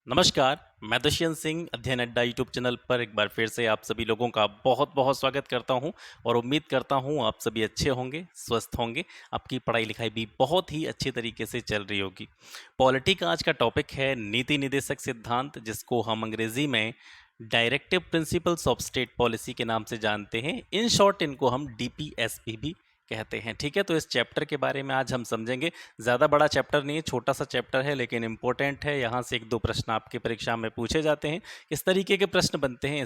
नमस्कार, मैं दुष्यंत सिंह अध्ययन अड्डा यूट्यूब चैनल पर एक बार फिर से आप सभी लोगों का बहुत बहुत स्वागत करता हूं और उम्मीद करता हूं आप सभी अच्छे होंगे, स्वस्थ होंगे, आपकी पढ़ाई लिखाई भी बहुत ही अच्छी तरीके से चल रही होगी। पॉलिटी का आज का टॉपिक है नीति निदेशक सिद्धांत, जिसको हम अंग्रेजी में directive principles of state policy के नाम से जानते हैं। इन शॉर्ट इनको हम डीपीएसपी भी कहते हैं। ठीक है, तो इस चैप्टर के बारे में आज हम समझेंगे। ज़्यादा बड़ा चैप्टर नहीं है, छोटा सा चैप्टर है, लेकिन इम्पोर्टेंट है। यहाँ से एक दो प्रश्न आपकी परीक्षा में पूछे जाते हैं। किस तरीके के प्रश्न बनते हैं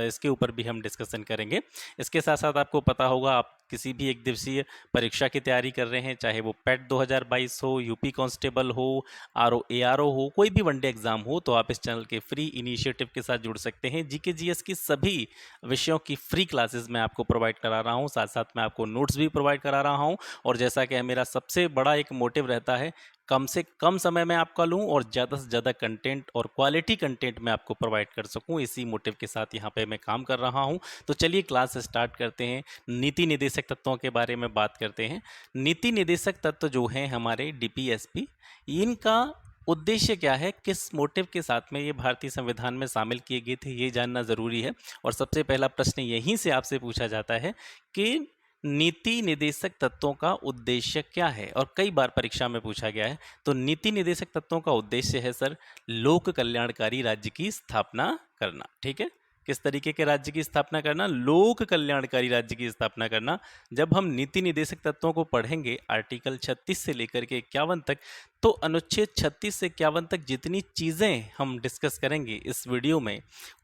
इसके ऊपर भी हम डिस्कशन करेंगे। इसके साथ साथ आपको पता होगा, आप किसी भी एक दिवसीय परीक्षा की तैयारी कर रहे हैं, चाहे वो पेट 2022 हो, यूपी कांस्टेबल हो, आरओ एआरओ हो, कोई भी वनडे एग्जाम हो, तो आप इस चैनल के फ्री इनिशिएटिव के साथ जुड़ सकते हैं। जीके जीएस की सभी विषयों की फ्री क्लासेस मैं आपको प्रोवाइड करा रहा हूँ, साथ साथ मैं आपको नोट्स भी प्रोवाइड करा रहा हूँ। और जैसा कि मेरा सबसे बड़ा एक मोटिव रहता है, कम से कम समय में आपका लूँ और ज़्यादा से ज़्यादा कंटेंट और क्वालिटी कंटेंट मैं आपको प्रोवाइड कर सकूँ, इसी मोटिव के साथ यहाँ पे मैं काम कर रहा हूँ। तो चलिए क्लास स्टार्ट करते हैं। नीति निदेशक तत्वों के बारे में बात करते हैं। नीति निदेशक तत्व जो हैं हमारे डीपीएसपी, इनका उद्देश्य क्या है, किस मोटिव के साथ में ये भारतीय संविधान में शामिल किए गए थे, ये जानना ज़रूरी है। और सबसे पहला प्रश्न यहीं से आपसे पूछा जाता है कि नीति निदेशक तत्वों का उद्देश्य क्या है, और कई बार परीक्षा में पूछा गया है। तो नीति निदेशक तत्वों का उद्देश्य है सर, लोक कल्याणकारी राज्य की स्थापना करना। ठीक है, किस तरीके के राज्य की स्थापना करना? लोक कल्याणकारी राज्य की स्थापना करना। जब हम नीति निदेशक तत्वों को पढ़ेंगे आर्टिकल 36 से लेकर के 51 तक, तो अनुच्छेद 36 से 51 तक जितनी चीज़ें हम डिस्कस करेंगे इस वीडियो में,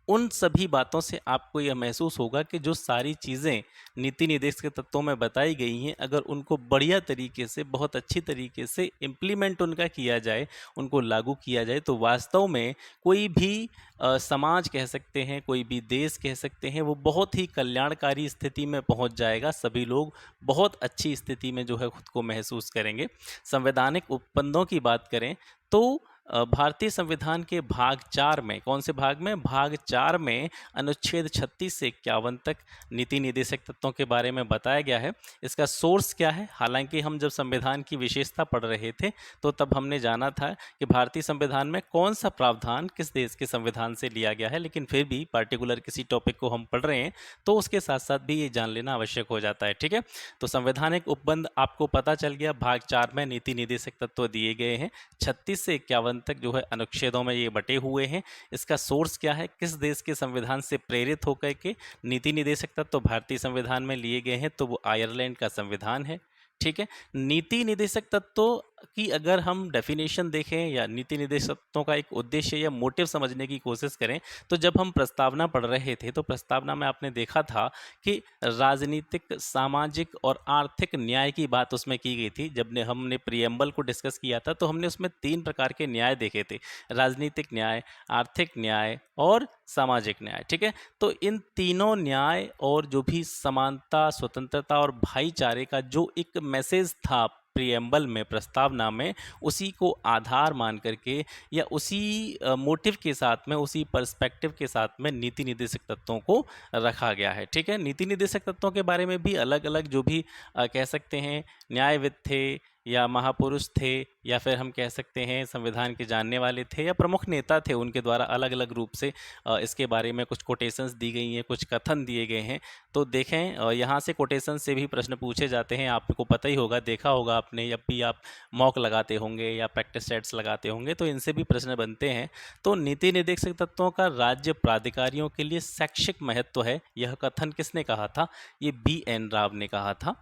उन सभी बातों से आपको यह महसूस होगा कि जो सारी चीज़ें नीति निदेशक तत्वों में बताई गई हैं, अगर उनको बढ़िया तरीके से, बहुत अच्छी तरीके से इम्प्लीमेंट उनका किया जाए, उनको लागू किया जाए, तो वास्तव में कोई भी समाज कह सकते हैं, कोई भी देश कह सकते हैं, वो बहुत ही कल्याणकारी स्थिति में पहुंच जाएगा। सभी लोग बहुत अच्छी स्थिति में जो है खुद को महसूस करेंगे। संवैधानिक उपबंधों की बात करें तो भारतीय संविधान के भाग 4 में, कौन से भाग में? भाग 4 में अनुच्छेद 36 से 51 तक नीति निदेशक तत्वों के बारे में बताया गया है। इसका सोर्स क्या है? हालांकि हम जब संविधान की विशेषता पढ़ रहे थे, तो तब हमने जाना था कि भारतीय संविधान में कौन सा प्रावधान किस देश के संविधान से लिया गया है, लेकिन फिर भी पार्टिकुलर किसी टॉपिक को हम पढ़ रहे हैं, तो उसके साथ साथ भी ये जान लेना आवश्यक हो जाता है। ठीक है, तो संवैधानिक उपबंध आपको पता चल गया। भाग 4 में नीति निदेशक तत्व दिए गए हैं। 36 से 51 तक जो है अनुच्छेदों में ये बटे हुए हैं। इसका सोर्स क्या है? किस देश के संविधान से प्रेरित होकर के नीति निदेशक तत्व भारतीय संविधान में लिए गए हैं? तो वो आयरलैंड का संविधान है। ठीक है, नीति निदेशक तत्वों की अगर हम डेफिनेशन देखें या नीति निदेशक तत्वों का एक उद्देश्य या मोटिव समझने की कोशिश करें, तो जब हम प्रस्तावना पढ़ रहे थे, तो प्रस्तावना में आपने देखा था कि राजनीतिक, सामाजिक और आर्थिक न्याय की बात उसमें की गई थी। जब हमने प्रियम्बल को डिस्कस किया था, तो हमने उसमें 3 प्रकार के न्याय देखे थे: राजनीतिक न्याय, आर्थिक न्याय और सामाजिक न्याय। ठीक है, तो इन तीनों न्याय और जो भी समानता, स्वतंत्रता और भाईचारे का जो एक मैसेज था प्रियम्बल में, प्रस्तावना में, उसी को आधार मान करके या उसी मोटिव के साथ में, उसी पर्सपेक्टिव के साथ में नीति निदेशक तत्वों को रखा गया है। ठीक है, नीति निदेशक तत्वों के बारे में भी अलग अलग जो भी कह सकते हैं न्यायविद थे या महापुरुष थे, या फिर हम कह सकते हैं संविधान के जानने वाले थे या प्रमुख नेता थे, उनके द्वारा अलग अलग रूप से इसके बारे में कुछ कोटेशंस दी गई हैं, कुछ कथन दिए गए हैं। तो देखें, यहाँ से कोटेशन से भी प्रश्न पूछे जाते हैं। आपको पता ही होगा, देखा होगा आपने, जब भी आप मॉक लगाते होंगे या प्रैक्टिस सेट्स लगाते होंगे, तो इनसे भी प्रश्न बनते हैं। तो नीति निदेशक तत्वों का राज्य प्राधिकारियों के लिए शैक्षिक महत्व है, यह कथन किसने कहा था? ये BN राव ने कहा था।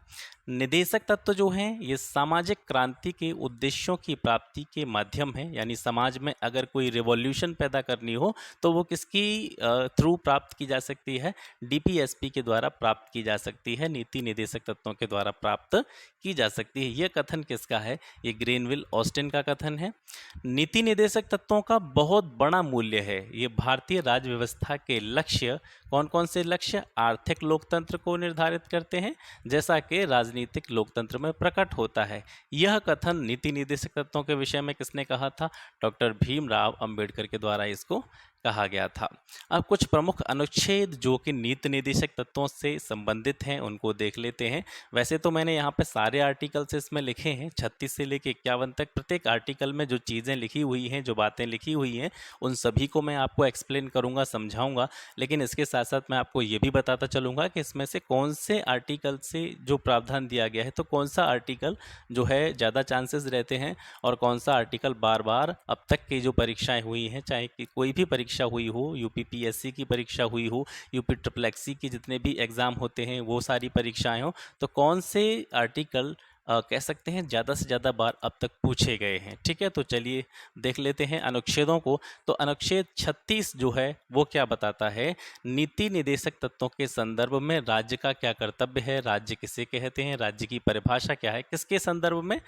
निदेशक तत्व जो हैं, ये सामाजिक क्रांति के उद्देश्यों की प्राप्ति के माध्यम है। यानी समाज में अगर कोई रिवॉल्यूशन पैदा करनी हो, तो वो किसकी थ्रू प्राप्त की जा सकती है? डीपीएसपी के द्वारा प्राप्त की जा सकती है, नीति निदेशक तत्वों के द्वारा प्राप्त की जा सकती है। यह कथन किसका है? ये ग्रेनविल ऑस्टिन का कथन है। नीति निदेशक तत्वों का बहुत बड़ा मूल्य है। ये भारतीय राज्य व्यवस्था के लक्ष्य, कौन कौन से लक्ष्य? आर्थिक लोकतंत्र को निर्धारित करते हैं, जैसा कि राजनीतिक लोकतंत्र में प्रकट होता है। यह कथन नीति निदेशक तत्वों के विषय में किसने कहा था? डॉक्टर भीमराव अंबेडकर के द्वारा इसको कहा गया था। अब कुछ प्रमुख अनुच्छेद जो कि नीति निर्देशक तत्वों से संबंधित हैं उनको देख लेते हैं। वैसे तो मैंने यहाँ पे सारे आर्टिकल्स इसमें लिखे हैं 36 से लेकर 51 तक। प्रत्येक आर्टिकल में जो चीज़ें लिखी हुई हैं, जो बातें लिखी हुई हैं, उन सभी को मैं आपको एक्सप्लेन करूँगा, समझाऊँगा। लेकिन इसके साथ साथ मैं आपको ये भी बताता चलूँगा कि इसमें से कौन से आर्टिकल से जो प्रावधान दिया गया है, तो कौन सा आर्टिकल जो है ज़्यादा चांसेस रहते हैं और कौन सा आर्टिकल बार बार अब तक की जो परीक्षाएं हुई हैं, चाहे कि कोई भी परीक्षा हुई हो, यूपीपीएससी की परीक्षा हुई हो, यूपी ट्रिपल एससी की जितने भी एग्ज़ाम होते हैं वो सारी परीक्षाएं हो, तो कौन से आर्टिकल कह सकते हैं ज़्यादा से ज़्यादा बार अब तक पूछे गए हैं। ठीक है, तो चलिए देख लेते हैं अनुच्छेदों को। तो अनुच्छेद 36 जो है वो क्या बताता है, नीति निर्देशक तत्वों के संदर्भ में राज्य का क्या कर्तव्य है, राज्य किसे कहते हैं, राज्य की परिभाषा क्या है, किसके संदर्भ में,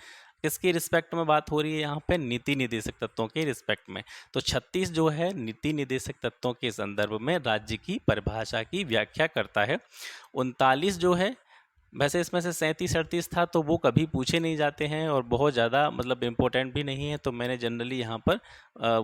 किसके रिस्पेक्ट में बात हो रही है यहाँ पे, नीति निर्देशक तत्वों के रिस्पेक्ट में। तो 36 जो है नीति निर्देशक तत्वों के संदर्भ में राज्य की परिभाषा की व्याख्या करता है। 39 जो है, वैसे इसमें से 37 38 था तो वो कभी पूछे नहीं जाते हैं और बहुत ज़्यादा मतलब इम्पोर्टेंट भी नहीं है, तो मैंने जनरली यहाँ पर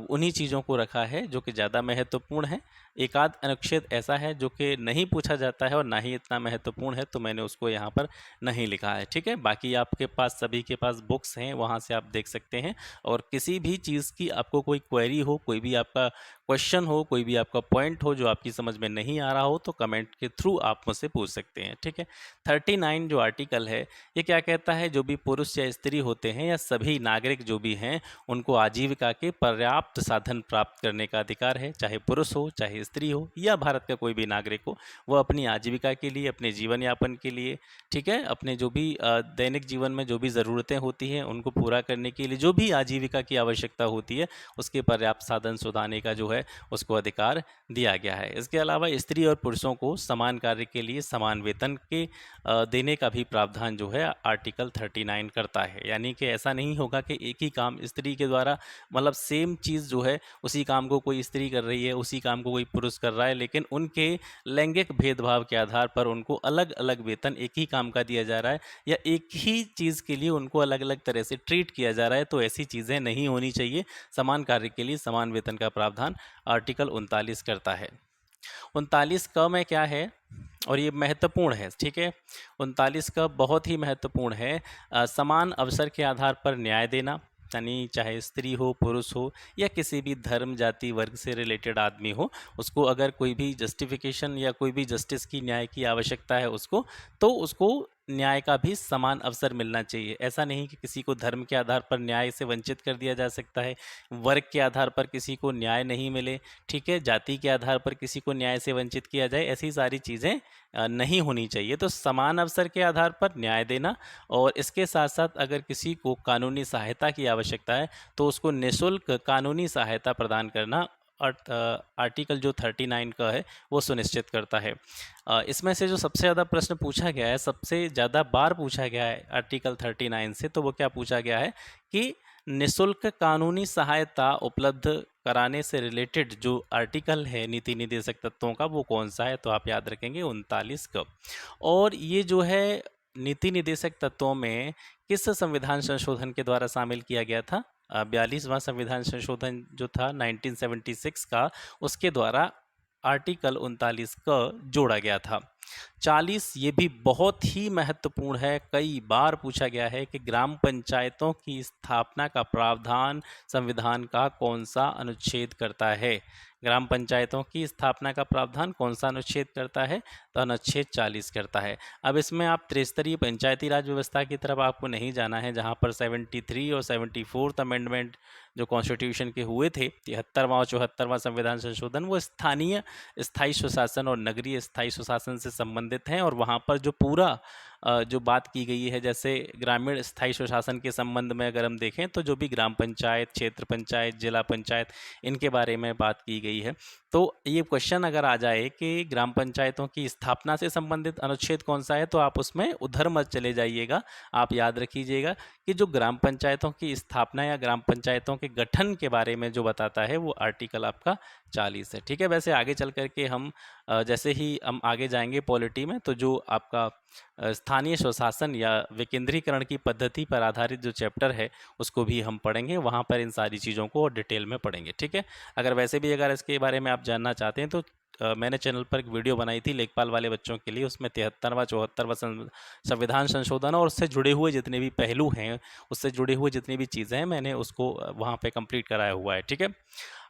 उन्हीं चीज़ों को रखा है जो कि ज़्यादा महत्वपूर्ण है। एक आध अनुच्छेद ऐसा है जो कि नहीं पूछा जाता है और ना ही इतना महत्वपूर्ण है, तो मैंने उसको यहाँ पर नहीं लिखा है। ठीक है, बाकी आपके पास सभी के पास बुक्स हैं, वहाँ से आप देख सकते हैं। और किसी भी चीज़ की आपको कोई क्वेरी हो, कोई भी आपका क्वेश्चन हो, कोई भी आपका पॉइंट हो जो आपकी समझ में नहीं आ रहा हो, तो कमेंट के थ्रू आप मुझसे पूछ सकते हैं। ठीक है, 39 जो आर्टिकल है ये क्या कहता है, जो भी पुरुष या स्त्री होते हैं या सभी नागरिक जो भी हैं उनको आजीविका के पर्याप्त साधन प्राप्त करने का अधिकार है। चाहे पुरुष हो, चाहे स्त्री हो या भारत का कोई भी नागरिक हो, वो अपनी आजीविका के लिए, अपने जीवन यापन के लिए, ठीक है, अपने जो भी दैनिक जीवन में जो भी ज़रूरतें होती हैं उनको पूरा करने के लिए जो भी आजीविका की आवश्यकता होती है उसके पर्याप्त साधन सुधारने का जो है उसको अधिकार दिया गया है। इसके अलावा स्त्री और पुरुषों को समान कार्य के लिए समान वेतन के देने का भी प्रावधान जो है आर्टिकल 39 करता है। यानी कि ऐसा नहीं होगा कि एक ही काम स्त्री के द्वारा, मतलब सेम चीज़ जो है उसी काम को कोई स्त्री कर रही है, उसी काम को कोई पुरुष कर रहा है, लेकिन उनके लैंगिक भेदभाव के आधार पर उनको अलग अलग वेतन एक ही काम का दिया जा रहा है या एक ही चीज़ के लिए उनको अलग अलग तरह से ट्रीट किया जा रहा है, तो ऐसी चीज़ें नहीं होनी चाहिए। समान कार्य के लिए समान वेतन का प्रावधान आर्टिकल 39 करता है। 39 क में क्या है, और ये महत्वपूर्ण है, ठीक है, 39 का बहुत ही महत्वपूर्ण है। समान अवसर के आधार पर न्याय देना, यानी चाहे स्त्री हो, पुरुष हो या किसी भी धर्म, जाति, वर्ग से रिलेटेड आदमी हो, उसको अगर कोई भी जस्टिफिकेशन या कोई भी जस्टिस की, न्याय की आवश्यकता है उसको, तो उसको न्याय का भी समान अवसर मिलना चाहिए। ऐसा नहीं कि किसी को धर्म के आधार पर न्याय से वंचित कर दिया जा सकता है, वर्ग के आधार पर किसी को न्याय नहीं मिले, ठीक है, जाति के आधार पर किसी को न्याय से वंचित किया जाए, ऐसी सारी चीज़ें नहीं होनी चाहिए। तो समान अवसर के आधार पर न्याय देना, और इसके साथ साथ अगर किसी को कानूनी सहायता की आवश्यकता है तो उसको निःशुल्क कानूनी सहायता प्रदान करना आर्टिकल जो 39 का है वो सुनिश्चित करता है। इसमें से जो सबसे ज़्यादा प्रश्न पूछा गया है, सबसे ज़्यादा बार पूछा गया है आर्टिकल 39 से, तो वो क्या पूछा गया है कि निःशुल्क कानूनी सहायता उपलब्ध कराने से रिलेटेड जो आर्टिकल है नीति निर्देशक तत्वों का वो कौन सा है, तो आप याद रखेंगे 39 का। और ये जो है नीति निर्देशक तत्वों में किस संविधान संशोधन के द्वारा शामिल किया गया था, 42वां संविधान संशोधन जो था 1976 का, उसके द्वारा आर्टिकल 39 का जोड़ा गया था। 40 ये भी बहुत ही महत्वपूर्ण है, कई बार पूछा गया है कि ग्राम पंचायतों की स्थापना का प्रावधान संविधान का कौन सा अनुच्छेद करता है। ग्राम पंचायतों की स्थापना का प्रावधान कौन सा अनुच्छेद करता है, तो अनुच्छेद 40 करता है। अब इसमें आप त्रिस्तरीय पंचायती राज व्यवस्था की तरफ आपको नहीं जाना है, जहां पर 73 और 74th अमेंडमेंट जो कॉन्स्टिट्यूशन के हुए थे, 73वां और 74वां संविधान संशोधन, वो स्थानीय स्थायी सुशासन और नगरीय स्थायी सुशासन से संबंधित हैं। और वहाँ पर जो पूरा जो बात की गई है, जैसे ग्रामीण स्थायी सुशासन के संबंध में अगर हम देखें तो जो भी ग्राम पंचायत, क्षेत्र पंचायत, जिला पंचायत, इनके बारे में बात की गई है। तो ये क्वेश्चन अगर आ जाए कि ग्राम पंचायतों की स्थापना से संबंधित अनुच्छेद कौन सा है, तो आप उसमें उधर मत चले जाइएगा। आप याद रखिएगा कि जो ग्राम पंचायतों की स्थापना या ग्राम पंचायतों के गठन के बारे में जो बताता है वो आर्टिकल आपका 40 है। ठीक है, वैसे आगे चल करके हम जैसे ही हम आगे जाएंगे पॉलिटी में, तो जो आपका स्थानीय स्वशासन या विकेंद्रीकरण की पद्धति पर आधारित जो चैप्टर है उसको भी हम पढ़ेंगे, वहाँ पर इन सारी चीज़ों को डिटेल में पढ़ेंगे। ठीक है, अगर वैसे भी अगर इसके बारे में आप जानना चाहते हैं तो मैंने चैनल पर एक वीडियो बनाई थी लेखपाल वाले बच्चों के लिए, उसमें 73वां 74वां संविधान संशोधन और उससे जुड़े हुए जितने भी पहलू हैं, उससे जुड़े हुए जितनी भी चीज़ें हैं, मैंने उसको वहाँ पे कंप्लीट कराया हुआ है। ठीक है,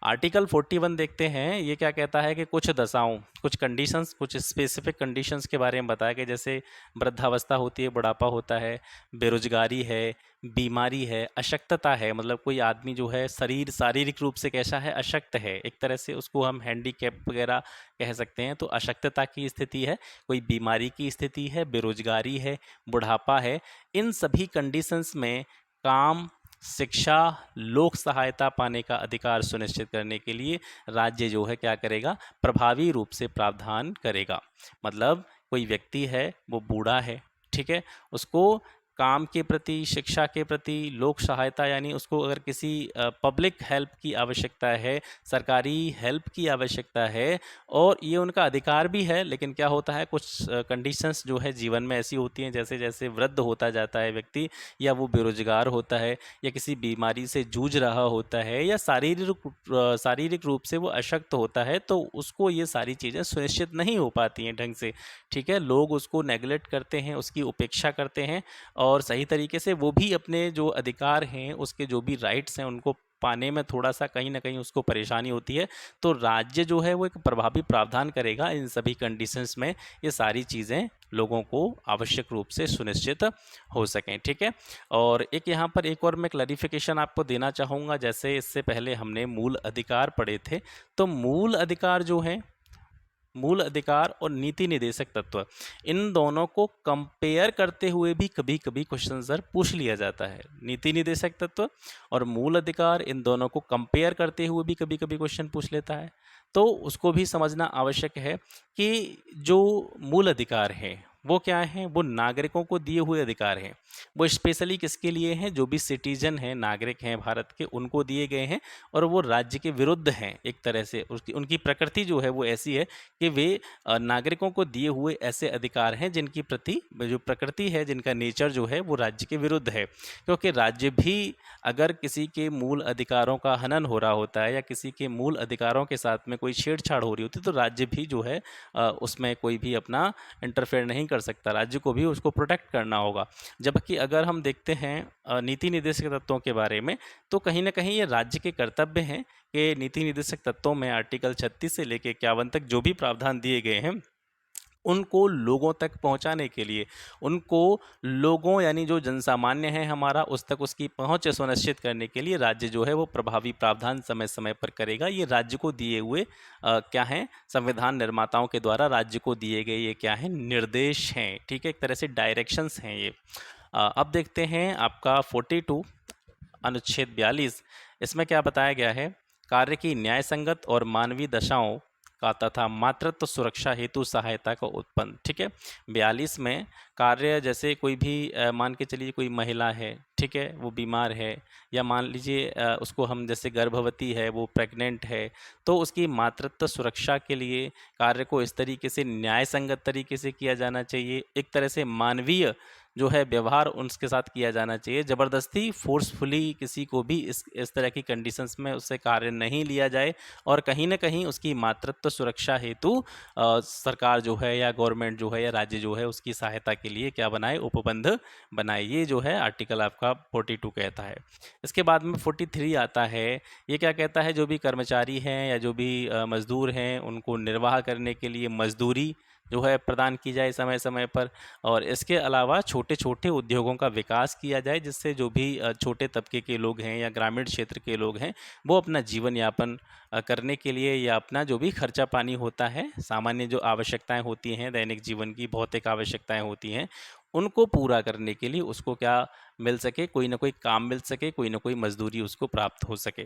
आर्टिकल 41 देखते हैं, ये क्या कहता है कि कुछ दशाओं, कुछ कंडीशंस, कुछ स्पेसिफिक कंडीशंस के बारे में बताया कि जैसे वृद्धावस्था होती है, बुढ़ापा होता है, बेरोजगारी है, बीमारी है, अशक्तता है, मतलब कोई आदमी जो है शारीरिक रूप से कैसा है, अशक्त है, एक तरह से उसको हम हैंडीकैप वगैरह कह सकते हैं। तो अशक्तता की स्थिति है, कोई बीमारी की स्थिति है, बेरोजगारी है, बुढ़ापा है, इन सभी कंडीशंस में काम, शिक्षा, लोक सहायता पाने का अधिकार सुनिश्चित करने के लिए राज्य जो है क्या करेगा, प्रभावी रूप से प्रावधान करेगा। मतलब कोई व्यक्ति है, वो बूढ़ा है, ठीक है, उसको काम के प्रति, शिक्षा के प्रति, लोक सहायता यानी उसको अगर किसी पब्लिक हेल्प की आवश्यकता है, सरकारी हेल्प की आवश्यकता है, और ये उनका अधिकार भी है, लेकिन क्या होता है कुछ कंडीशंस जो है जीवन में ऐसी होती हैं, जैसे जैसे वृद्ध होता जाता है व्यक्ति, या वो बेरोजगार होता है, या किसी बीमारी से जूझ रहा होता है, या शारीरिक रूप से वो अशक्त होता है, तो उसको ये सारी चीज़ें सुनिश्चित नहीं हो पाती हैं ढंग से। ठीक है, लोग उसको नेगलेक्ट करते हैं, उसकी उपेक्षा करते हैं, और सही तरीके से वो भी अपने जो अधिकार हैं, उसके जो भी राइट्स हैं, उनको पाने में थोड़ा सा कहीं ना कहीं उसको परेशानी होती है। तो राज्य जो है वो एक प्रभावी प्रावधान करेगा इन सभी कंडीशंस में, ये सारी चीज़ें लोगों को आवश्यक रूप से सुनिश्चित हो सकें। ठीक है, और एक यहाँ पर एक और मैं क्लैरिफिकेशन आपको देना चाहूँगा, जैसे इससे पहले हमने मूल अधिकार पढ़े थे, तो मूल अधिकार जो हैं, मूल अधिकार और नीति निदेशक तत्व, इन दोनों को कंपेयर करते हुए भी कभी कभी क्वेश्चन सर पूछ लिया जाता है। नीति निदेशक तत्व और मूल अधिकार, इन दोनों को कंपेयर करते हुए भी कभी कभी क्वेश्चन पूछ लेता है, तो उसको भी समझना आवश्यक है कि जो मूल अधिकार है वो क्या है, वो नागरिकों को दिए हुए अधिकार हैं। वो स्पेशली किसके लिए हैं, जो भी सिटीजन हैं, नागरिक हैं भारत के, उनको दिए गए हैं, और वो राज्य के विरुद्ध हैं एक तरह से। उसकी उनकी प्रकृति जो है वो ऐसी है कि वे नागरिकों को दिए हुए ऐसे अधिकार हैं जिनकी प्रति जो प्रकृति है, जिनका नेचर जो है वो राज्य के विरुद्ध है। क्योंकि राज्य भी अगर किसी के मूल अधिकारों का हनन हो रहा होता है, या किसी के मूल अधिकारों के साथ में कोई छेड़छाड़ हो रही होती है, तो राज्य भी जो है उसमें कोई भी अपना इंटरफेयर नहीं कर सकता, राज्य को भी उसको प्रोटेक्ट करना होगा। जबकि अगर हम देखते हैं नीति निदेशक तत्वों के बारे में, तो कहीं ना कहीं ये राज्य के कर्तव्य हैं कि नीति निदेशक तत्वों में आर्टिकल 36 से लेकर 51 तक जो भी प्रावधान दिए गए हैं, उनको लोगों तक पहुंचाने के लिए, उनको लोगों यानी जो जनसामान्य है हमारा, उस तक उसकी पहुंच सुनिश्चित करने के लिए राज्य जो है वो प्रभावी प्रावधान समय समय पर करेगा। ये राज्य को दिए हुए क्या हैं, संविधान निर्माताओं के द्वारा राज्य को दिए गए ये क्या हैं, निर्देश हैं। ठीक है, एक तरह से डायरेक्शंस हैं ये। अब देखते हैं आपका 42 अनुच्छेद 42, इसमें क्या बताया गया है, कार्य की न्याय संगत और मानवीय दशाओं का तथा मातृत्व सुरक्षा हेतु सहायता का उत्पन्न। ठीक है, 42 में कार्य, जैसे कोई भी मान के चलिए कोई महिला है, ठीक है, वो बीमार है, या मान लीजिए उसको हम जैसे गर्भवती है, वो प्रेग्नेंट है, तो उसकी मातृत्व सुरक्षा के लिए कार्य को इस तरीके से न्याय संगत तरीके से किया जाना चाहिए, एक तरह से मानवीय जो है व्यवहार उनके साथ किया जाना चाहिए। ज़बरदस्ती फोर्सफुली किसी को भी इस तरह की कंडीशंस में उससे कार्य नहीं लिया जाए, और कहीं ना कहीं उसकी मातृत्व सुरक्षा हेतु सरकार जो है, या गवर्नमेंट जो है, या राज्य जो है, उसकी सहायता के लिए क्या बनाए, उपबंध बनाए। ये जो है आर्टिकल आपका 42 कहता है। इसके बाद में 43 आता है, ये क्या कहता है, जो भी कर्मचारी हैं या जो भी मजदूर हैं, उनको निर्वाह करने के लिए मजदूरी जो है प्रदान की जाए समय समय पर, और इसके अलावा छोटे छोटे उद्योगों का विकास किया जाए, जिससे जो भी छोटे तबके के लोग हैं या ग्रामीण क्षेत्र के लोग हैं, वो अपना जीवन यापन करने के लिए, या अपना जो भी खर्चा पानी होता है, सामान्य जो आवश्यकताएं होती हैं दैनिक जीवन की, भौतिक आवश्यकताएं होती हैं, उनको पूरा करने के लिए उसको क्या मिल सके, कोई ना कोई काम मिल सके, कोई ना कोई मजदूरी उसको प्राप्त हो सके।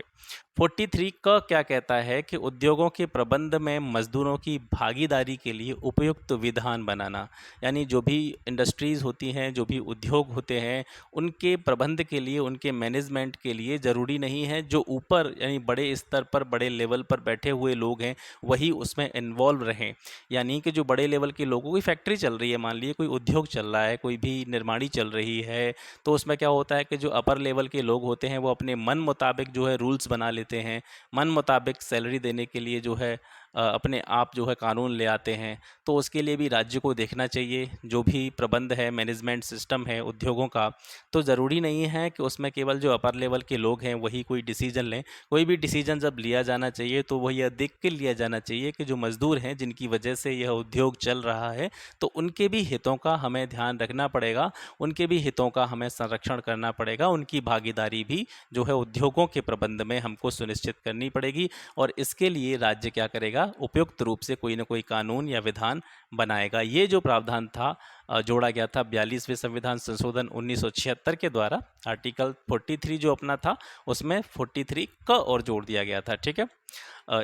43 का क्या कहता है कि उद्योगों के प्रबंध में मजदूरों की भागीदारी के लिए उपयुक्त विधान बनाना, यानी जो भी इंडस्ट्रीज़ होती हैं, जो भी उद्योग होते हैं, उनके प्रबंध के लिए, उनके मैनेजमेंट के लिए ज़रूरी नहीं है जो ऊपर यानी बड़े स्तर पर, बड़े लेवल पर बैठे हुए लोग हैं वही उसमें इन्वॉल्व रहें। यानी कि जो बड़े लेवल के लोगों की फैक्ट्री चल रही है, मान लीजिए कोई उद्योग चल रहा है, कोई भी निर्माणी चल रही है, तो उसमें क्या होता है कि जो अपर लेवल के लोग होते हैं वो अपने मन मुताबिक जो है रूल्स बना लेते हैं, मन मुताबिक सैलरी देने के लिए जो है अपने आप जो है कानून ले आते हैं। तो उसके लिए भी राज्य को देखना चाहिए, जो भी प्रबंध है, मैनेजमेंट सिस्टम है उद्योगों का, तो ज़रूरी नहीं है कि उसमें केवल जो अपर लेवल के लोग हैं वही कोई डिसीजन लें। कोई भी डिसीजन जब लिया जाना चाहिए तो वह यह देख के लिया जाना चाहिए कि जो मज़दूर हैं जिनकी वजह से यह उद्योग चल रहा है, तो उनके भी हितों का हमें ध्यान रखना पड़ेगा, उनके भी हितों का हमें संरक्षण करना पड़ेगा, उनकी भागीदारी भी जो है उद्योगों के प्रबंध में हमको सुनिश्चित करनी पड़ेगी। और इसके लिए राज्य क्या करेगा, उपयुक्त रूप से कोई ना कोई कानून या विधान बनाएगा। ये जो प्रावधान था जोड़ा गया था 42वें संविधान संशोधन 1976 के द्वारा, आर्टिकल 43 जो अपना था उसमें 43 का और जोड़ दिया गया था। ठीक है,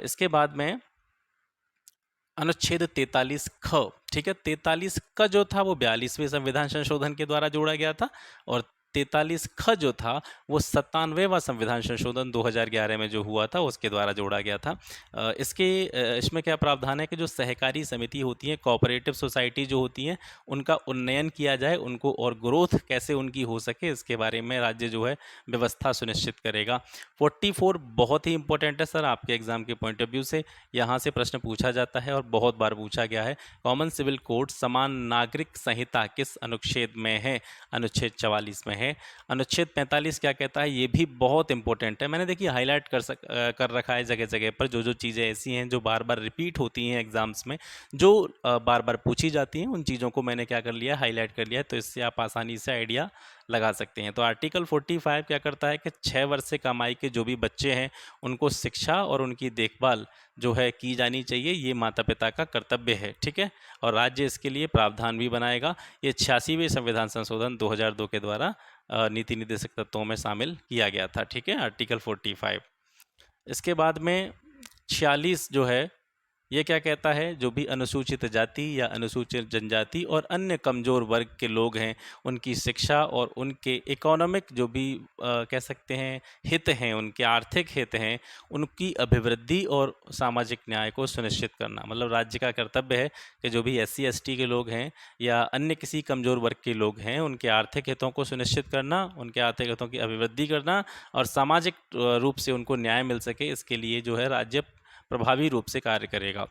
इसके बाद में अनुच्छेद 43 ख, ठीक है, 43 का जो था वो 42वें संविधान संशोधन के द्वारा जोड़ा गया था, और 43 ख जो था वो 97वां संविधान संशोधन 2011 में जो हुआ था उसके द्वारा जोड़ा गया था। इसमें क्या प्रावधान है कि जो सहकारी समिति होती हैं, कोऑपरेटिव सोसाइटी जो होती हैं, उनका उन्नयन किया जाए, उनको और ग्रोथ कैसे उनकी हो सके इसके बारे में राज्य जो है व्यवस्था सुनिश्चित करेगा। 44 बहुत ही इंपॉर्टेंट है सर, आपके एग्जाम के पॉइंट ऑफ व्यू से यहाँ से प्रश्न पूछा जाता है और बहुत बार पूछा गया है। कॉमन सिविल कोड समान नागरिक संहिता किस अनुच्छेद में है? अनुच्छेद 44 में है। अनुच्छेद 45 क्या कहता है? ये भी बहुत इंपॉर्टेंट है, मैंने देखिए हाईलाइट कर रखा है जगह जगह पर, जो जो चीज़ें ऐसी हैं जो बार बार रिपीट होती हैं एग्जाम्स में, जो बार बार पूछी जाती हैं, उन चीज़ों को मैंने क्या कर लिया, हाईलाइट कर लिया है, तो इससे आप आसानी से आइडिया लगा सकते हैं। तो आर्टिकल 45 क्या करता है कि 6 वर्ष से कमाई के जो भी बच्चे हैं उनको शिक्षा और उनकी देखभाल जो है की जानी चाहिए, ये माता पिता का कर्तव्य है। ठीक है, और राज्य इसके लिए प्रावधान भी बनाएगा। ये 86वें संविधान संशोधन 2002 के द्वारा नीति निर्देशक तत्वों में शामिल किया गया था। ठीक है, आर्टिकल 45। इसके बाद में 46 जो है ये क्या कहता है, जो भी अनुसूचित जाति या अनुसूचित जनजाति और अन्य कमज़ोर वर्ग के लोग हैं उनकी शिक्षा और उनके इकोनॉमिक जो भी कह सकते हैं हित हैं, उनके आर्थिक हित हैं, उनकी अभिवृद्धि और सामाजिक न्याय को सुनिश्चित करना। मतलब राज्य का कर्तव्य है कि जो भी SC ST के लोग हैं या अन्य किसी कमज़ोर वर्ग के लोग हैं उनके आर्थिक हितों को सुनिश्चित करना, उनके आर्थिक हितों की अभिवृद्धि करना और सामाजिक रूप से उनको न्याय मिल सके, इसके लिए जो है राज्य प्रभावी रूप से कार्य करेगा।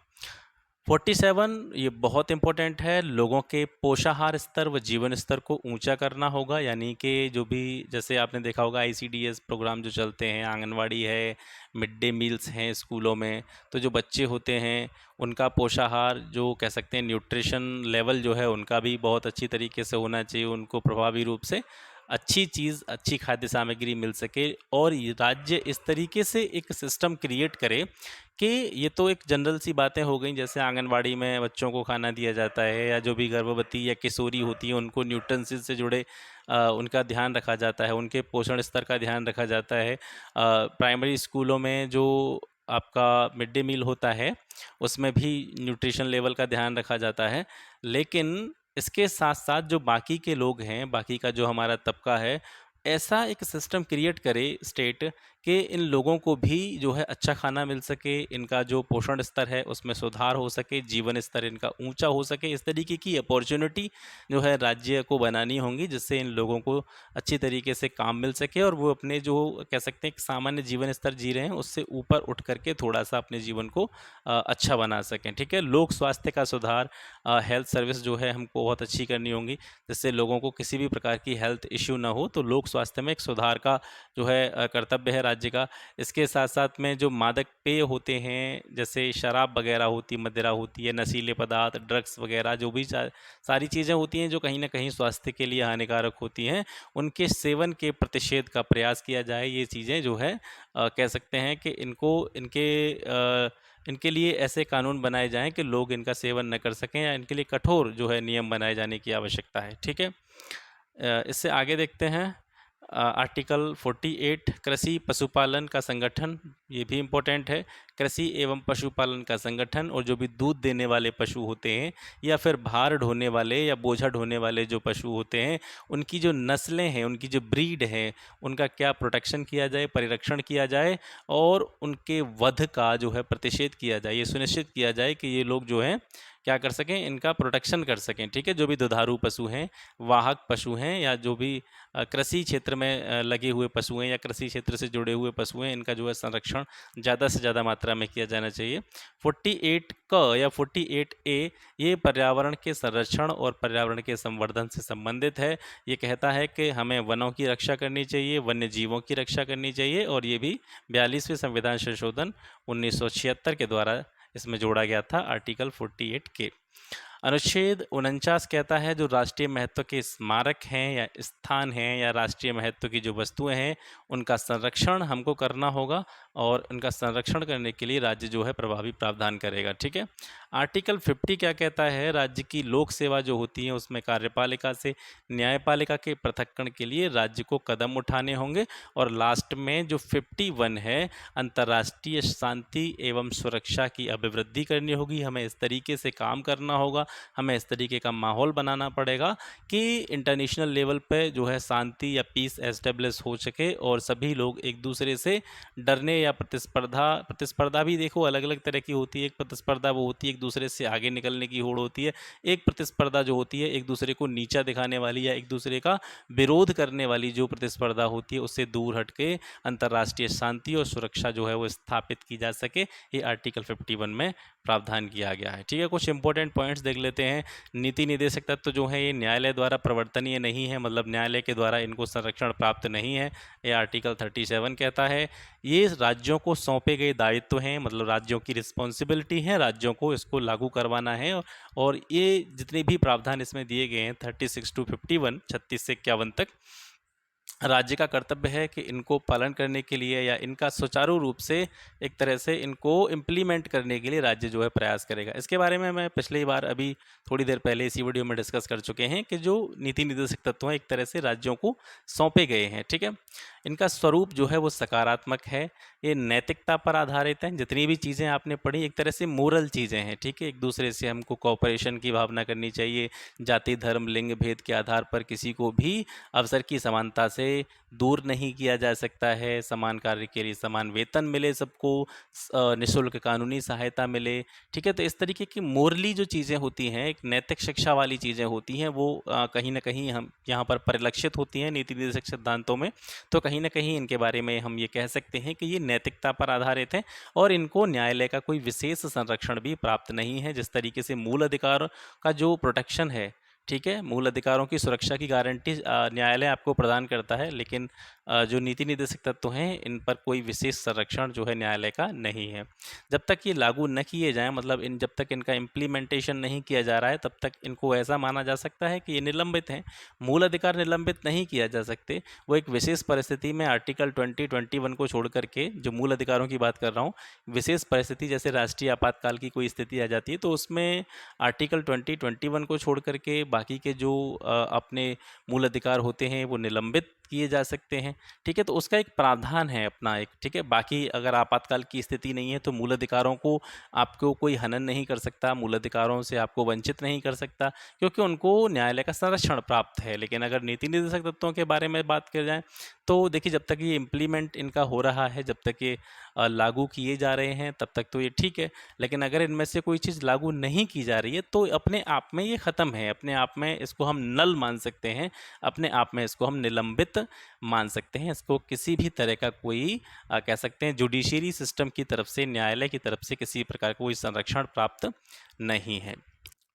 47 ये बहुत इंपॉर्टेंट है, लोगों के पोषाहार स्तर व जीवन स्तर को ऊंचा करना होगा। यानी कि जो भी, जैसे आपने देखा होगा ICDS प्रोग्राम जो चलते हैं, आंगनवाड़ी है, मिड डे मील्स हैं स्कूलों में, तो जो बच्चे होते हैं उनका पोषाहार जो कह सकते हैं न्यूट्रिशन लेवल जो है उनका भी बहुत अच्छी तरीके से होना चाहिए, उनको प्रभावी रूप से अच्छी चीज़, अच्छी खाद्य सामग्री मिल सके। और राज्य इस तरीके से एक सिस्टम क्रिएट करे कि ये तो एक जनरल सी बातें हो गई, जैसे आंगनवाड़ी में बच्चों को खाना दिया जाता है, या जो भी गर्भवती या किशोरी होती है उनको न्यूट्रिशन से जुड़े उनका ध्यान रखा जाता है, उनके पोषण स्तर का ध्यान रखा जाता है। प्राइमरी स्कूलों में जो आपका मिड डे मील होता है उसमें भी न्यूट्रिशन लेवल का ध्यान रखा जाता है। लेकिन इसके साथ साथ जो बाकी के लोग हैं, बाकी का जो हमारा तबका है, ऐसा एक सिस्टम क्रिएट करे स्टेट कि इन लोगों को भी जो है अच्छा खाना मिल सके, इनका जो पोषण स्तर है उसमें सुधार हो सके, जीवन स्तर इनका ऊंचा हो सके। इस तरीके की अपॉर्चुनिटी जो है राज्य को बनानी होंगी, जिससे इन लोगों को अच्छी तरीके से काम मिल सके और वो अपने जो कह सकते हैं एक सामान्य जीवन स्तर जी रहे हैं उससे ऊपर उठ करके थोड़ा सा अपने जीवन को अच्छा बना सकें। ठीक है, लोक स्वास्थ्य का सुधार, हेल्थ सर्विस जो है हमको बहुत अच्छी करनी होंगी, जिससे लोगों को किसी भी प्रकार की हेल्थ इश्यू ना हो। तो लोक स्वास्थ्य में एक सुधार का जो है कर्तव्य है राज्य का। इसके साथ साथ में जो मादक पेय होते हैं, जैसे शराब वगैरह होती, मदिरा होती है, नशीले पदार्थ, ड्रग्स वगैरह, जो भी सारी चीज़ें होती हैं जो कहीं ना कहीं स्वास्थ्य के लिए हानिकारक होती हैं, उनके सेवन के प्रतिषेध का प्रयास किया जाए। ये चीज़ें जो है कह सकते हैं कि इनके लिए ऐसे कानून बनाए जाएं कि लोग इनका सेवन न कर सकें, या इनके लिए कठोर जो है नियम बनाए जाने की आवश्यकता है। ठीक है, इससे आगे देखते हैं आर्टिकल 48 कृषि पशुपालन का संगठन, ये भी इम्पोर्टेंट है। कृषि एवं पशुपालन का संगठन, और जो भी दूध देने वाले पशु होते हैं या फिर भार ढोने वाले या बोझा ढोने वाले जो पशु होते हैं, उनकी जो नस्लें हैं, उनकी जो ब्रीड है, उनका क्या प्रोटेक्शन किया जाए, परिरक्षण किया जाए और उनके वध का जो है प्रतिषेध किया जाए। ये सुनिश्चित किया जाए कि ये लोग जो हैं क्या कर सकें, इनका प्रोटेक्शन कर सकें। ठीक है, जो भी दुधारू पशु हैं, वाहक पशु हैं, या जो भी कृषि क्षेत्र में लगे हुए पशु हैं या कृषि क्षेत्र से जुड़े हुए पशु हैं, इनका जो है संरक्षण ज़्यादा से ज़्यादा मात्रा में किया जाना चाहिए। 48 क या 48 ए ये पर्यावरण के संरक्षण और पर्यावरण के संवर्धन से संबंधित है। ये कहता है कि हमें वनों की रक्षा करनी चाहिए, वन्य जीवों की रक्षा करनी चाहिए, और ये भी 42वें संविधान संशोधन 1976 के द्वारा इसमें जोड़ा गया था, आर्टिकल 48 के। अनुच्छेद 49 कहता है जो राष्ट्रीय महत्व के स्मारक हैं या स्थान हैं या राष्ट्रीय महत्व की जो वस्तुएं हैं, उनका संरक्षण हमको करना होगा, और उनका संरक्षण करने के लिए राज्य जो है प्रभावी प्रावधान करेगा। ठीक है, आर्टिकल 50 क्या कहता है, राज्य की लोक सेवा जो होती है उसमें कार्यपालिका से न्यायपालिका के पृथक्करण के लिए राज्य को कदम उठाने होंगे। और लास्ट में जो 51 है, अंतर्राष्ट्रीय शांति एवं सुरक्षा की अभिवृद्धि करनी होगी। हमें इस तरीके से काम करना होगा, हमें इस तरीके का माहौल बनाना पड़ेगा कि इंटरनेशनल लेवल पे जो है शांति या पीस एस्टेब्लिश हो सके, और सभी लोग एक दूसरे से डरने या प्रतिस्पर्धा भी देखो अलग अलग तरह की होती है। एक प्रतिस्पर्धा वो होती है एक दूसरे से आगे निकलने की होड़ होती है, एक प्रतिस्पर्धा जो होती है एक दूसरे को नीचा दिखाने वाली या एक दूसरे का विरोध करने वाली जो प्रतिस्पर्धा होती है, उससे दूर हट के अंतर्राष्ट्रीय शांति और सुरक्षा जो है वो स्थापित की जा सके। ये आर्टिकल 51 में प्रावधान किया गया है। ठीक है, कुछ इंपॉर्टेंट पॉइंट्स देख लेते हैं। नीति निदेशक तत्व जो है ये न्यायालय द्वारा प्रवर्तनीय नहीं है, मतलब न्यायालय के द्वारा इनको संरक्षण प्राप्त नहीं है, ये आर्टिकल 37 कहता है। ये राज्यों को सौंपे गए दायित्व हैं, मतलब राज्यों की रिस्पॉन्सिबिलिटी है, राज्यों को इसको लागू करवाना है। और ये जितने भी प्रावधान इसमें दिए गए हैं 36 to 51, 36 से 51 तक, राज्य का कर्तव्य है कि इनको पालन करने के लिए या इनका सुचारू रूप से एक तरह से इनको इम्प्लीमेंट करने के लिए राज्य जो है प्रयास करेगा। इसके बारे में मैं पिछली बार अभी थोड़ी देर पहले इसी वीडियो में डिस्कस कर चुके हैं कि जो नीति निर्देशक तत्व हैं एक तरह से राज्यों को सौंपे गए हैं। ठीक है, इनका स्वरूप जो है वो सकारात्मक है, ये नैतिकता पर आधारित है। जितनी भी चीज़ें आपने पढ़ी एक तरह से मोरल चीज़ें हैं। ठीक है, एक दूसरे से हमको कोऑपरेशन की भावना करनी चाहिए, जाति धर्म लिंग भेद के आधार पर किसी को भी अवसर की समानता से दूर नहीं किया जा सकता है, समान कार्य के लिए समान वेतन मिले सबको, निःशुल्क कानूनी सहायता मिले। ठीक है, तो इस तरीके की मोरली जो चीज़ें होती हैं, एक नैतिक शिक्षा वाली चीज़ें होती हैं, वो कहीं ना कहीं हम यहाँ पर परिलक्षित होती हैं नीति निर्देशक सिद्धांतों में। तो कहीं ना कहीं इनके बारे में हम ये कह सकते हैं कि ये नैतिकता पर आधारित है, और इनको न्यायालय का कोई विशेष संरक्षण भी प्राप्त नहीं है। जिस तरीके से मूल अधिकार का जो प्रोटेक्शन है, ठीक है, मूल अधिकारों की सुरक्षा की गारंटी न्यायालय आपको प्रदान करता है, लेकिन जो नीति निर्देशक तत्व हैं इन पर कोई विशेष संरक्षण जो है न्यायालय का नहीं है। जब तक ये लागू न किए जाएं, मतलब जब तक इनका इम्प्लीमेंटेशन नहीं किया जा रहा है, तब तक इनको ऐसा माना जा सकता है कि ये निलंबित हैं। मूल अधिकार निलंबित नहीं किया जा सकते। वो एक विशेष परिस्थिति में आर्टिकल 2021 को छोड़ करके, जो मूल अधिकारों की बात कर रहा हूँ, विशेष परिस्थिति जैसे राष्ट्रीय आपातकाल की कोई स्थिति आ जाती है, तो उसमें आर्टिकल 2021 को छोड़ करके बाकी के जो अपने मूल अधिकार होते हैं वो निलंबित किए जा सकते हैं। ठीक है, तो उसका एक प्रावधान है अपना एक। ठीक है, बाकी अगर आपातकाल की स्थिति नहीं है तो मूल अधिकारों को आपको कोई हनन नहीं कर सकता, मूल अधिकारों से आपको वंचित नहीं कर सकता, क्योंकि उनको न्यायालय का संरक्षण प्राप्त है। लेकिन अगर नीति निर्देशक तत्वों के बारे में बात की जाए तो देखिए, जब तक ये इम्प्लीमेंट इनका हो रहा है, जब तक ये लागू किए जा रहे हैं, तब तक तो ये ठीक है। लेकिन अगर इनमें से कोई चीज़ लागू नहीं की जा रही है तो अपने आप में ये ख़त्म है, अपने आप में इसको हम नल मान सकते हैं, अपने आप में इसको हम निलंबित मान सकते हैं। इसको किसी भी तरह का कोई कह सकते हैं जुडिशियरी सिस्टम की तरफ से, न्यायालय की तरफ से किसी प्रकार का कोई संरक्षण प्राप्त नहीं है।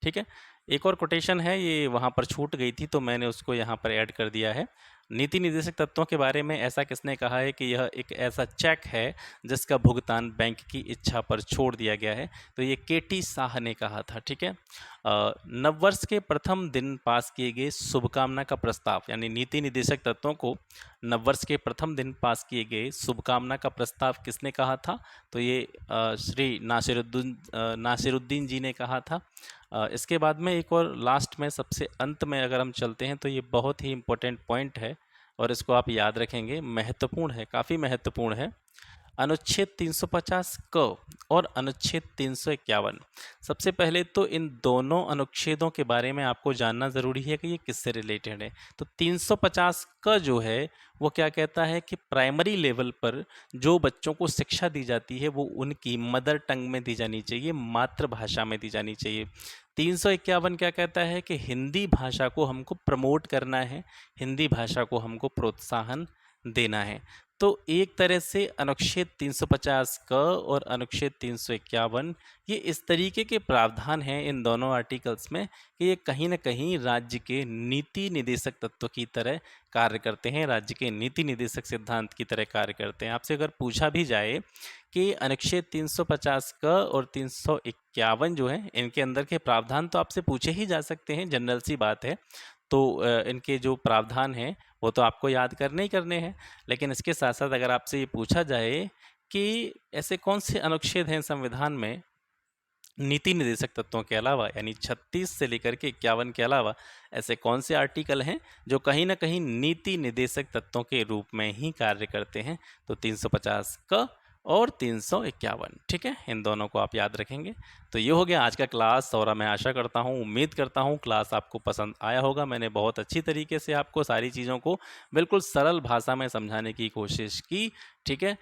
ठीक है, एक और कोटेशन है, ये वहाँ पर छूट गई थी तो मैंने उसको यहाँ पर ऐड कर दिया है। नीति निर्देशक तत्वों के बारे में ऐसा किसने कहा है कि यह एक ऐसा चेक है जिसका भुगतान बैंक की इच्छा पर छोड़ दिया गया है? तो ये केटी शाह ने कहा था। ठीक है, नववर्ष के प्रथम दिन पास किए गए शुभकामना का प्रस्ताव, यानी नीति निर्देशक तत्वों को नववर्ष के प्रथम दिन पास किए गए शुभकामना का प्रस्ताव किसने कहा था? तो ये श्री नासिरुद्दीन जी ने कहा था। इसके बाद में एक और लास्ट में सबसे अंत में अगर हम चलते हैं तो ये बहुत ही इम्पोर्टेंट पॉइंट है और इसको आप याद रखेंगे, महत्वपूर्ण है, काफ़ी महत्वपूर्ण है। अनुच्छेद 350 क और अनुच्छेद 351। सबसे पहले तो इन दोनों अनुच्छेदों के बारे में आपको जानना ज़रूरी है कि ये किससे रिलेटेड है। तो 350 क जो है वो क्या कहता है कि प्राइमरी लेवल पर जो बच्चों को शिक्षा दी जाती है वो उनकी मदर टंग में दी जानी चाहिए, मातृभाषा में दी जानी चाहिए। 351 क्या कहता है कि हिंदी भाषा को हमको प्रमोट करना है, हिंदी भाषा को हमको प्रोत्साहन देना है। तो एक तरह से अनुच्छेद 350 क और अनुच्छेद 351 ये इस तरीके के प्रावधान हैं इन दोनों आर्टिकल्स में कि ये कहीं न कहीं राज्य के नीति निदेशक तत्व की तरह कार्य करते हैं, राज्य के नीति निदेशक सिद्धांत की तरह कार्य करते हैं। आपसे अगर पूछा भी जाए कि अनुच्छेद 350 क और 351 जो है इनके अंदर के प्रावधान तो आपसे पूछे ही जा सकते हैं, जनरल सी बात है। तो इनके जो प्रावधान हैं वो तो आपको याद करने ही करने हैं। लेकिन इसके साथ साथ अगर आपसे ये पूछा जाए कि ऐसे कौन से अनुच्छेद हैं संविधान में नीति निर्देशक तत्वों के अलावा, यानी 36 से लेकर के 51 के अलावा ऐसे कौन से आर्टिकल हैं जो कहीं ना कहीं नीति निर्देशक तत्वों के रूप में ही कार्य करते हैं। तो 350 क और 351, ठीक है, इन दोनों को आप याद रखेंगे। तो ये हो गया आज का क्लास और मैं आशा करता हूँ, उम्मीद करता हूँ क्लास आपको पसंद आया होगा। मैंने बहुत अच्छी तरीके से आपको सारी चीज़ों को बिल्कुल सरल भाषा में समझाने की कोशिश की, ठीक है।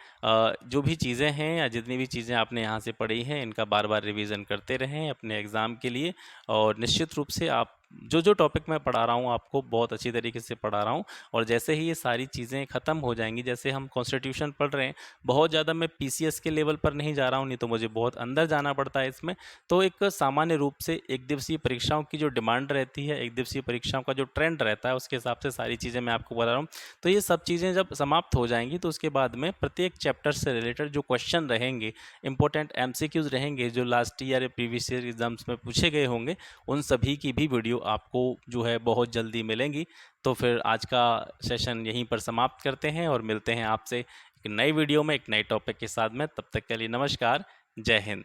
जो भी चीज़ें हैं या जितनी भी चीज़ें आपने यहाँ से पढ़ी हैं इनका बार बार रिवीजन करते रहें अपने एग्ज़ाम के लिए। और निश्चित रूप से आप जो टॉपिक मैं पढ़ा रहा हूँ आपको बहुत अच्छी तरीके से पढ़ा रहा हूँ। और जैसे ही ये सारी चीज़ें ख़त्म हो जाएंगी, जैसे हम कॉन्स्टिट्यूशन पढ़ रहे हैं, बहुत ज़्यादा मैं पीसीएस के लेवल पर नहीं जा रहा हूँ, नहीं तो मुझे बहुत अंदर जाना पड़ता है इसमें। तो एक सामान्य रूप से एक दिवसीय परीक्षाओं की जो डिमांड रहती है, एक दिवसीय परीक्षाओं का जो ट्रेंड रहता है, उसके हिसाब से सारी चीज़ें मैं आपको बता रहा हूँ। तो ये सब चीज़ें जब समाप्त हो जाएंगी तो उसके बाद में प्रत्येक चैप्टर से रिलेटेड जो क्वेश्चन रहेंगे, इंपॉर्टेंट एमसीक्यूज रहेंगे जो लास्ट ईयर या प्रीवियस ईयर एग्जाम्स में पूछे गए होंगे, उन सभी की भी वीडियो आपको जो है बहुत जल्दी मिलेंगी। तो फिर आज का सेशन यहीं पर समाप्त करते हैं और मिलते हैं आपसे एक नई वीडियो में एक नए टॉपिक के साथ में। तब तक के लिए नमस्कार, जय हिंद।